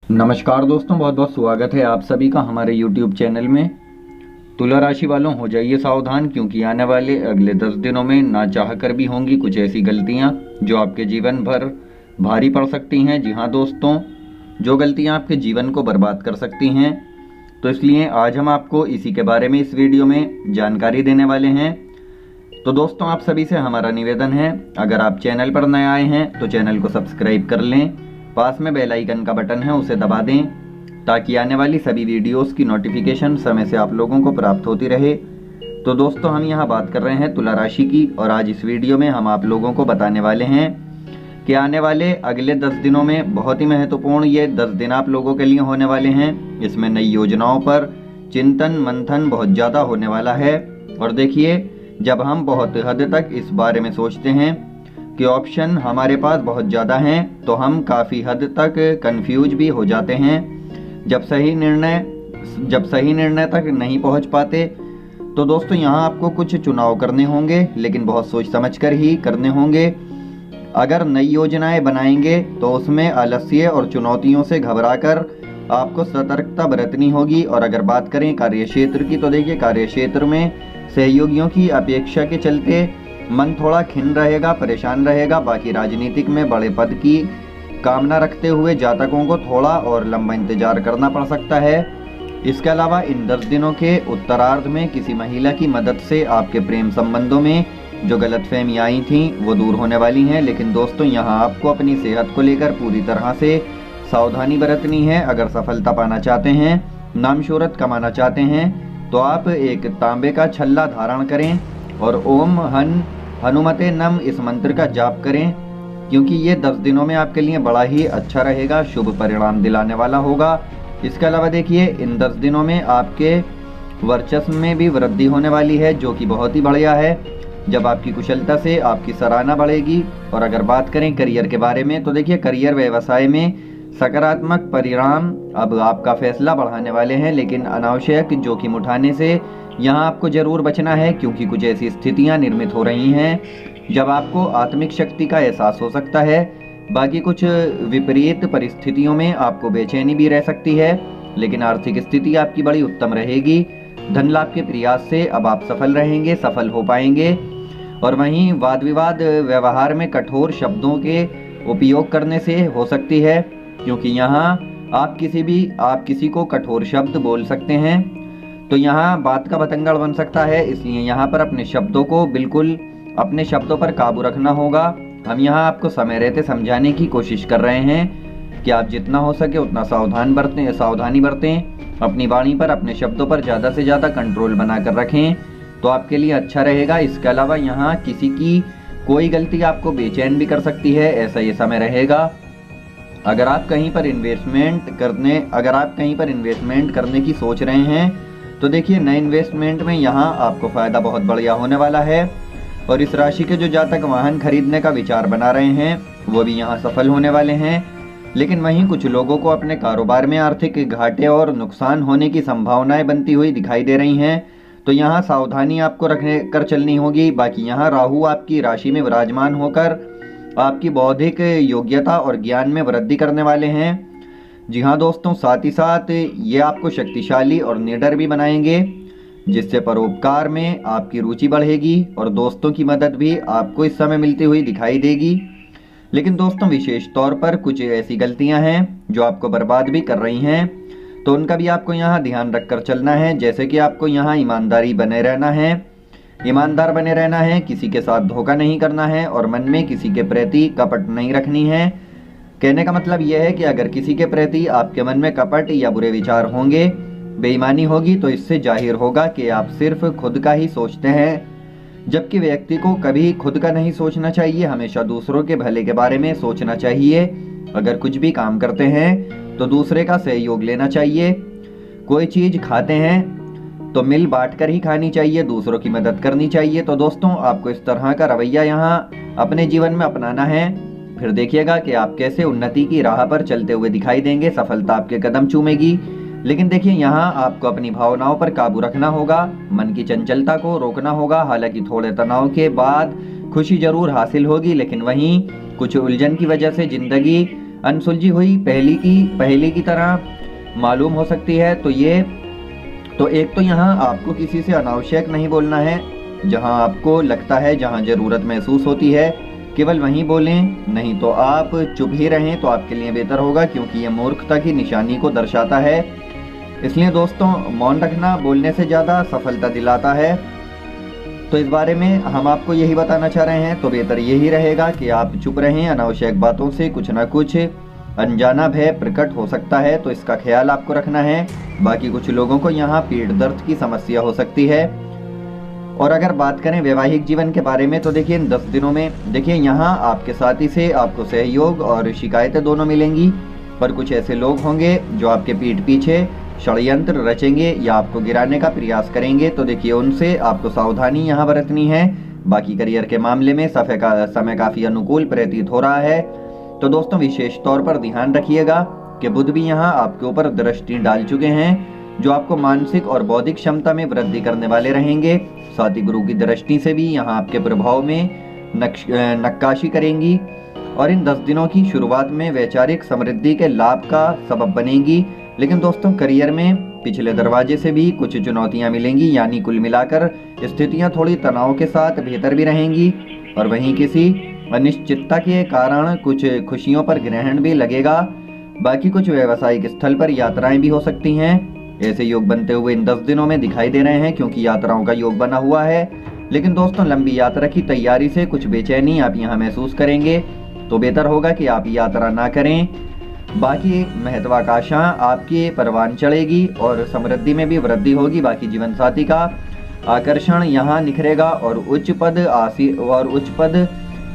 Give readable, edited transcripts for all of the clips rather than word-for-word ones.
नमस्कार दोस्तों, बहुत बहुत स्वागत है आप सभी का हमारे YouTube चैनल में। तुला राशि वालों, हो जाइए सावधान, क्योंकि आने वाले अगले 10 दिनों में ना चाह कर भी होंगी कुछ ऐसी गलतियां जो आपके जीवन भर भारी पड़ सकती हैं। जी हाँ दोस्तों, जो गलतियां आपके जीवन को बर्बाद कर सकती हैं। तो इसलिए आज हम आपको इसी के बारे में इस वीडियो में जानकारी देने वाले हैं। तो दोस्तों, आप सभी से हमारा निवेदन है, अगर आप चैनल पर नए आए हैं तो चैनल को सब्सक्राइब कर लें। पास में बेल आइकन का बटन है, उसे दबा दें ताकि आने वाली सभी वीडियोस की नोटिफिकेशन समय से आप लोगों को प्राप्त होती रहे। तो दोस्तों, हम यहाँ बात कर रहे हैं तुला राशि की, और आज इस वीडियो में हम आप लोगों को बताने वाले हैं कि आने वाले अगले 10 दिनों में बहुत ही महत्वपूर्ण ये 10 दिन आप लोगों के लिए होने वाले हैं। इसमें नई योजनाओं पर चिंतन मंथन बहुत ज़्यादा होने वाला है। और देखिए, जब हम बहुत हद तक इस बारे में सोचते हैं कि ऑप्शन हमारे पास बहुत ज़्यादा हैं, तो हम काफ़ी हद तक कंफ्यूज भी हो जाते हैं। जब सही निर्णय तक नहीं पहुंच पाते। तो दोस्तों, यहाँ आपको कुछ चुनाव करने होंगे, लेकिन बहुत सोच समझकर ही करने होंगे। अगर नई योजनाएं बनाएंगे तो उसमें आलस्य और चुनौतियों से घबराकर आपको सतर्कता बरतनी होगी। और अगर बात करें कार्यक्षेत्र की, तो देखिए, कार्यक्षेत्र में सहयोगियों की अपेक्षा के चलते मन थोड़ा खिन्न रहेगा, परेशान रहेगा। बाकी राजनीतिक में बड़े पद की कामना रखते हुए जातकों को थोड़ा और लंबा इंतजार करना पड़ सकता है। इसके अलावा इन 10 दिनों के उत्तरार्ध में किसी महिला की मदद से आपके प्रेम संबंधों में जो गलतफहमियां आई थी वो दूर होने वाली हैं। लेकिन दोस्तों, यहाँ आपको अपनी सेहत को लेकर पूरी तरह से सावधानी बरतनी है। अगर सफलता पाना चाहते हैं, नाम शोहरत कमाना चाहते हैं, तो आप एक तांबे का छल्ला धारण करें और ओम हनुमते नम इस मंत्र का जाप करें, क्योंकि ये 10 दिनों में आपके लिए बड़ा ही अच्छा रहेगा, शुभ परिणाम दिलाने वाला होगा। इसके अलावा देखिए, इन 10 दिनों में आपके वर्चस्व में भी वृद्धि होने वाली है, जो कि बहुत ही बढ़िया है। जब आपकी कुशलता से आपकी सराहना बढ़ेगी। और अगर बात करें करियर के बारे में, तो देखिए, करियर व्यवसाय में सकारात्मक परिणाम अब आपका फैसला बढ़ाने वाले हैं, लेकिन अनावश्यक जोखिम उठाने से यहाँ आपको जरूर बचना है, क्योंकि कुछ ऐसी स्थितियाँ निर्मित हो रही हैं जब आपको आत्मिक शक्ति का एहसास हो सकता है। बाकी कुछ विपरीत परिस्थितियों में आपको बेचैनी भी रह सकती है, लेकिन आर्थिक स्थिति आपकी बड़ी उत्तम रहेगी। धन लाभ के प्रयास से अब आप सफल रहेंगे, सफल हो पाएंगे। और वहीं वाद विवाद व्यवहार में कठोर शब्दों के उपयोग करने से हो सकती है, क्योंकि यहाँ आप किसी को कठोर शब्द बोल सकते हैं, तो यहाँ बात का बतंगड़ बन सकता है। इसलिए यहाँ पर अपने शब्दों पर काबू रखना होगा। हम यहाँ आपको समय रहते समझाने की कोशिश कर रहे हैं कि आप जितना हो सके उतना सावधानी बरतें, अपनी वाणी पर, अपने शब्दों पर ज़्यादा से ज़्यादा कंट्रोल बनाकर रखें, तो आपके लिए अच्छा रहेगा। इसके अलावा यहाँ किसी की कोई गलती आपको बेचैन भी कर सकती है, ऐसा ये समय रहेगा। अगर आप कहीं पर इन्वेस्टमेंट करने की सोच रहे हैं, तो देखिए, नए इन्वेस्टमेंट में यहाँ आपको फ़ायदा बहुत बढ़िया होने वाला है। और इस राशि के जो जातक वाहन खरीदने का विचार बना रहे हैं, वो भी यहाँ सफल होने वाले हैं। लेकिन वहीं कुछ लोगों को अपने कारोबार में आर्थिक घाटे और नुकसान होने की संभावनाएं बनती हुई दिखाई दे रही हैं, तो यहाँ सावधानी आपको रखकर चलनी होगी। बाकी यहाँ राहु आपकी राशि में विराजमान होकर आपकी बौद्धिक योग्यता और ज्ञान में वृद्धि करने वाले हैं। जी हाँ दोस्तों, साथ ही साथ ये आपको शक्तिशाली और निडर भी बनाएंगे, जिससे परोपकार में आपकी रुचि बढ़ेगी और दोस्तों की मदद भी आपको इस समय मिलती हुई दिखाई देगी। लेकिन दोस्तों, विशेष तौर पर कुछ ऐसी गलतियां हैं जो आपको बर्बाद भी कर रही हैं, तो उनका भी आपको यहाँ ध्यान रखकर चलना है। जैसे कि आपको यहाँ ईमानदार बने रहना है, किसी के साथ धोखा नहीं करना है, और मन में किसी के प्रति कपट नहीं रखनी है। कहने का मतलब यह है कि अगर किसी के प्रति आपके मन में कपट या बुरे विचार होंगे, बेईमानी होगी, तो इससे जाहिर होगा कि आप सिर्फ खुद का ही सोचते हैं, जबकि व्यक्ति को कभी खुद का नहीं सोचना चाहिए, हमेशा दूसरों के भले के बारे में सोचना चाहिए। अगर कुछ भी काम करते हैं तो दूसरे का सहयोग लेना चाहिए। कोई चीज़ खाते हैं तो मिल बांट कर ही खानी चाहिए, दूसरों की मदद करनी चाहिए। तो दोस्तों, आपको इस तरह का रवैया यहाँ अपने जीवन में अपनाना है। फिर देखिएगा कि आप कैसे उन्नति की राह पर चलते हुए दिखाई देंगे, सफलता आपके कदम चूमेगी। लेकिन देखिए, यहाँ आपको अपनी भावनाओं पर काबू रखना होगा, मन की चंचलता को रोकना होगा। हालांकि थोड़े तनाव के बाद खुशी जरूर हासिल होगी, लेकिन वहीं कुछ उलझन की वजह से जिंदगी अनसुलझी हुई पहेली की तरह मालूम हो सकती है। तो एक तो यहाँ आपको किसी से अनावश्यक नहीं बोलना है। जहाँ आपको लगता है, जहाँ ज़रूरत महसूस होती है, केवल वहीं बोलें, नहीं तो आप चुप ही रहें तो आपके लिए बेहतर होगा, क्योंकि ये मूर्खता की निशानी को दर्शाता है। इसलिए दोस्तों, मौन रखना बोलने से ज़्यादा सफलता दिलाता है। तो इस बारे में हम आपको यही बताना चाह रहे हैं। तो बेहतर यही रहेगा कि आप चुप रहें। अनावश्यक बातों से कुछ ना कुछ अनजाना भय प्रकट हो सकता है, तो इसका ख्याल आपको रखना है। बाकी कुछ लोगों को यहाँ पेट दर्द की समस्या हो सकती है। और अगर बात करें वैवाहिक जीवन के बारे में, तो देखिए इन 10 दिनों में देखिए यहाँ आपके साथी से आपको सहयोग और शिकायतें दोनों मिलेंगी। पर कुछ ऐसे लोग होंगे जो आपके पीठ पीछे षड्यंत्र रचेंगे या आपको गिराने का प्रयास करेंगे। तो देखिए उनसे आपको सावधानी यहाँ बरतनी है। बाकी करियर के मामले में समय काफ़ी अनुकूल प्रतीत हो रहा है। तो दोस्तों, विशेष तौर पर ध्यान रखिएगा कि बुध भी यहाँ आपके ऊपर दृष्टि डाल चुके हैं, जो आपको मानसिक और बौद्धिक क्षमता में वृद्धि करने वाले रहेंगे। साथ ही गुरु की दृष्टि से भी यहाँ आपके प्रभाव में नक्काशी करेंगी और इन 10 दिनों की शुरुआत में वैचारिक समृद्धि के लाभ का सबब बनेगी। लेकिन दोस्तों, करियर में पिछले दरवाजे से भी कुछ चुनौतियां मिलेंगी, यानी कुल मिलाकर स्थितियां थोड़ी तनाव के साथ बेहतर भी रहेंगी। और वहीं किसी अनिश्चितता के कारण कुछ खुशियों पर ग्रहण भी लगेगा। बाकी कुछ व्यावसायिक स्थल पर यात्राएं भी हो सकती हैं। ऐसे योग बनते हुए इन 10 दिनों में दिखाई दे रहे हैं, क्योंकि यात्राओं का योग बना हुआ है। लेकिन दोस्तों, लंबी यात्रा की तैयारी से कुछ बेचैनी आप यहाँ महसूस करेंगे, तो बेहतर होगा कि आप यात्रा ना करें। बाकी महत्वाकांक्षा आपकी परवान चढ़ेगी और समृद्धि में भी वृद्धि होगी। बाकी जीवन साथी का आकर्षण यहाँ निखरेगा और उच्च पद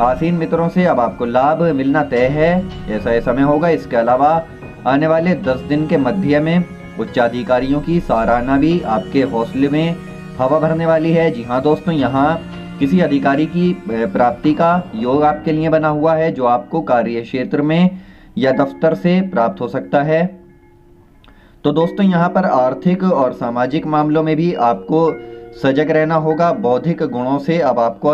आसीन मित्रों से अब आपको लाभ मिलना तय है। ऐसा समय होगा। इसके अलावा आने वाले 10 दिन के मध्य में उच्चाधिकारियों की सराहना भी आपके हौसले में हवा भरने वाली है। जी हाँ दोस्तों, यहाँ किसी अधिकारी की प्राप्ति का योग आपके लिए बना हुआ है, जो आपको कार्य क्षेत्र में या दफ्तर से प्राप्त हो सकता है। तो दोस्तों, यहाँ पर आर्थिक और सामाजिक मामलों में भी आपको सजग रहना होगा। बौद्धिक गुणों से अब आपको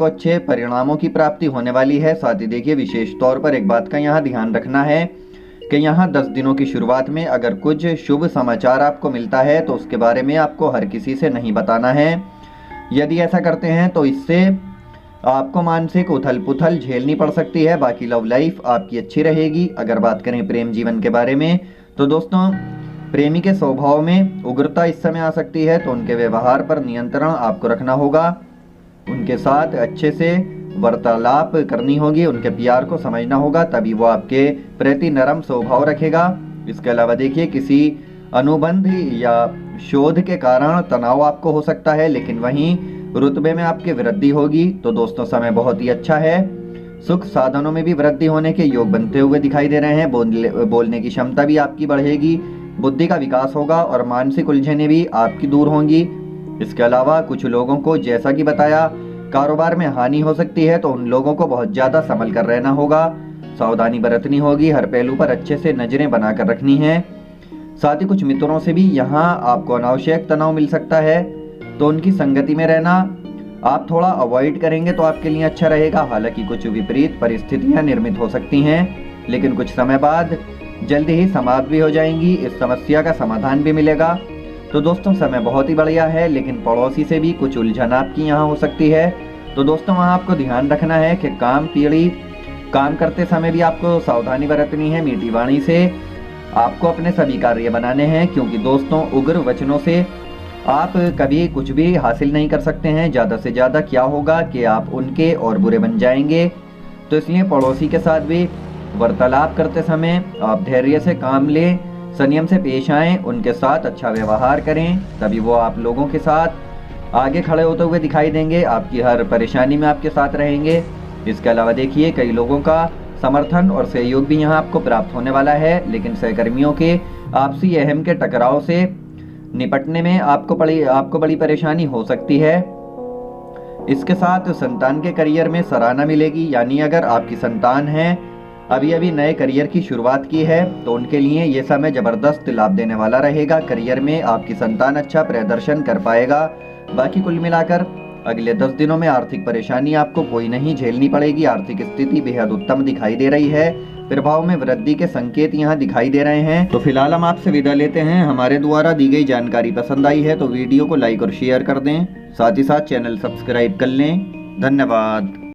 अच्छे परिणामों की प्राप्ति होने वाली है। साथ ही देखिए, विशेष तौर पर एक बात का यहाँ ध्यान रखना है कि यहाँ 10 दिनों की शुरुआत में अगर कुछ शुभ समाचार आपको मिलता है, तो उसके बारे में आपको हर किसी से नहीं बताना है। यदि ऐसा करते हैं तो इससे आपको मानसिक उथल पुथल झेलनी पड़ सकती है। बाकी लव लाइफ आपकी अच्छी रहेगी। अगर बात करें प्रेम जीवन के बारे में, तो दोस्तों, प्रेमी के स्वभाव में उग्रता इस समय आ सकती है, तो उनके व्यवहार पर नियंत्रण आपको रखना होगा। उनके साथ अच्छे से वार्तालाप करनी होगी, उनके प्यार को समझना होगा, तभी वो आपके प्रति नरम स्वभाव रखेगा। इसके अलावा देखिए, किसी अनुबंध या शोध के कारण तनाव आपको हो सकता है, लेकिन वहीं रुतबे में आपकी वृद्धि होगी। तो दोस्तों, समय बहुत ही अच्छा है। सुख साधनों में भी वृद्धि होने के योग बनते हुए दिखाई दे रहे हैं। बोलने की क्षमता भी आपकी बढ़ेगी, बुद्धि का विकास होगा और मानसिक उलझनें भी आपकी दूर होंगी। इसके अलावा कुछ लोगों को, जैसा कि बताया, कारोबार में हानि हो सकती है, तो उन लोगों को बहुत ज़्यादा संभल कर रहना होगा। सावधानी बरतनी होगी, हर पहलू पर अच्छे से नजरें बनाकर रखनी है। साथ ही कुछ मित्रों से भी यहाँ आपको अनावश्यक तनाव मिल सकता है, तो उनकी संगति में रहना आप थोड़ा अवॉइड करेंगे तो आपके लिए अच्छा रहेगा। हालांकि कुछ विपरीत परिस्थितियाँ निर्मित हो सकती हैं, लेकिन कुछ समय बाद जल्दी ही समाप्त भी हो जाएंगी। इस समस्या का समाधान भी मिलेगा। तो दोस्तों, समय बहुत ही बढ़िया है, लेकिन पड़ोसी से भी कुछ उलझन आपकी यहाँ हो सकती है। तो दोस्तों, वहाँ आपको ध्यान रखना है कि काम करते समय भी आपको सावधानी बरतनी है। मीठी वाणी से आपको अपने सभी कार्य बनाने हैं, क्योंकि दोस्तों, उग्र वचनों से आप कभी कुछ भी हासिल नहीं कर सकते हैं। ज़्यादा से ज़्यादा क्या होगा कि आप उनके और बुरे बन जाएंगे। तो इसलिए पड़ोसी के साथ भी वार्तालाप करते समय आप धैर्य से काम लें, संयम से पेश आएँ, उनके साथ अच्छा व्यवहार करें, तभी वो आप लोगों के साथ आगे खड़े होते हुए दिखाई देंगे। आपकी हर परेशानी में आपके साथ रहेंगे। इसके अलावा देखिए, कई लोगों का समर्थन और सहयोग भी यहाँ आपको प्राप्त होने वाला है, लेकिन सहकर्मियों के आपसी अहम के टकराव से निपटने में आपको बड़ी परेशानी हो सकती है। इसके साथ संतान के करियर में सराहना मिलेगी, यानी अगर आपकी संतान है, अभी नए करियर की शुरुआत की है, तो उनके लिए ये समय जबरदस्त लाभ देने वाला रहेगा। करियर में आपकी संतान अच्छा प्रदर्शन कर पाएगा। बाकी कुल मिलाकर अगले 10 दिनों में आर्थिक परेशानी आपको कोई नहीं झेलनी पड़ेगी। आर्थिक स्थिति बेहद उत्तम दिखाई दे रही है। प्रभाव में वृद्धि के संकेत यहाँ दिखाई दे रहे हैं। तो फिलहाल हम आपसे विदा लेते हैं। हमारे द्वारा दी गई जानकारी पसंद आई है तो वीडियो को लाइक और शेयर कर दें, साथ ही साथ चैनल सब्सक्राइब कर लें। धन्यवाद।